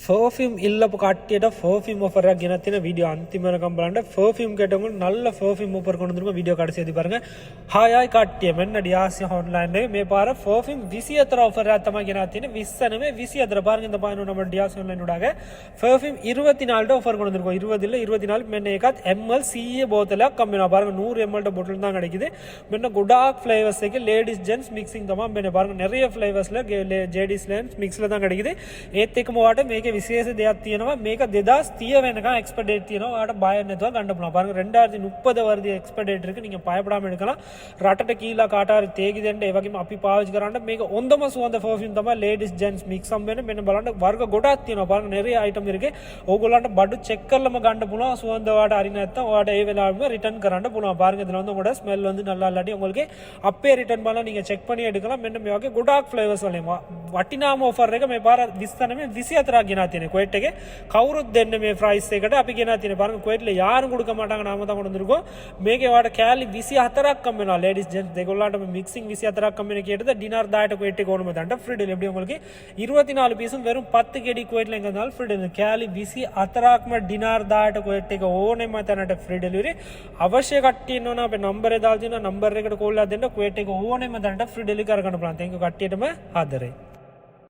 Perfume ඉල්ලපු කට්ටියට perfume offer එකක් ගෙනත් තියෙන වීඩිயோ අන්තිම වෙනකම් බලන්න. පර්ෆියුම් கேட்டவங்க நல்ல பர்ஃப்யூம் ஆஃபர் கொண்டு வந்திருக்கோம். வீடியோ கடைசியදී பாருங்க. හායයි කට්ටිය මෙන්න ඩියාසිය ඔන්ලයින් එකේ මේ පාර පර්ෆියුම් 24 ஆஃபர் එකක් තමයි ගෙනත් තියෙන්නේ. 20 නෙමෙයි 24 பாருங்க இந்த பாயிண்ட் நம்ம ඩියාසිය ඔන්ලයින් උඩாக பர்ஃபியூம் 24 ஆஃபர் கொண்டு வந்திருக்கோம். 20 இல்ல 24 මෙන්න ඒකත් ml CA බෝතලයක් කම් වෙනවා. பாருங்க 100 ml බෝතල් தான் கிடைக்குது. මෙන්න ගොඩාක් ஃப்ளேவர்ஸ் එකේ லேடிஸ் ஜென்ஸ் மிக்சிங் තමයි මෙන්න பாருங்க நிறைய ஃப்ளேவர்ஸ்ல JD's lens mixல தான் கிடைக்குது. ඒත් එකම වාට මේකේ විශේෂ දෙයක් තියෙනවා. මේක 2030 වෙනකන් එක්ස්පයර් ඩේට් තියෙනවා. ඔයාලට බය නැතුව ගන්න පුළුවන්. பாருங்க 2030 වර්ධි එක්ස්පයර් ඩේට් இருக்கு. நீங்க பயப்படாம எடுக்கலாம். රටට කීලා කාට හරි තේගි දෙන්න ඒ වගේම අපි පාවිච්චි කරන්න මේක හොඳම සුවඳ පර්ෆියුම් තමයි லேடிஸ் ஜென்ஸ் மிக்ஸ் සම් වෙන. මෙන්න බලන්න වර්ග ගොඩක් තියෙනවා. பாருங்க நிறைய ஐட்டம் இருக்கு. ඕගොල්ලන්ට බඩු චෙක් කරලම ගන්න පුළුවන්. සුවඳ ඔයාලට හරි නැත්නම් ඔයාලට ඒ වෙලාවෙම ரிட்டர்ன் කරන්න පුළුවන්. பாருங்க இதுல வந்து உங்களோட ஸ்மெல் வந்து நல்லா இல்லாட்டி உங்களுக்கு அப்பே ரிட்டர்ன் பண்ணலாம். நீங்க செக் பண்ணி எடுக்கலாம். මෙන්න මේ වගේ ගොඩක් ஃப்ளேவர்ஸ் වලින් වටිනාම ඔෆර් එක මේ පාර 20 නෙමෙයි 24ක් ගෙනා තියෙනවා. குவைட் එකේ කවුරුත් දෙන්න මේ ප්‍රයිස් එකට අපි ගෙනා තියෙනවා. பாருங்க குவைட்ல யாரும் கொடுக்க மாட்டாங்க. நாம தான் கொண்டு வந்திருக்கோம். මේකේ ඔයාලට කෑලි 24ක් කම් වෙනවා. லேடிஸ் ஜென்ஸ் දෙගොල්ලන්ට මේ மிக்சிங் 24ක් කම් වෙන කීයටද டினார் 10ට குவைட் එකේ ඕනම දන්න ஃப்ரீ டெலிவரி எப்படி உங்களுக்கு 24 பீஸும் வெறும் 10 கேடி குவைட்ல எங்கனால ஃப்ரீ டெலிவரி කෑලි 24ක්ම டினார் 10ට குவைட் එකේ ඕනෙම තැනට ஃப்ரீ டெலிவரி අවශ්‍ය කට්ටිය ඉන්නවනම් අපේ නම්බර් එක දාලා තියෙනවා. නම්බර් එකට කෝල් එකක් දෙන්න குவைட் එකේ ඕනෙම තැනට ஃப்ரீ டெலிவரி කරගන්න පුළුවන්. thank you කට්ටියටම ආදරේ.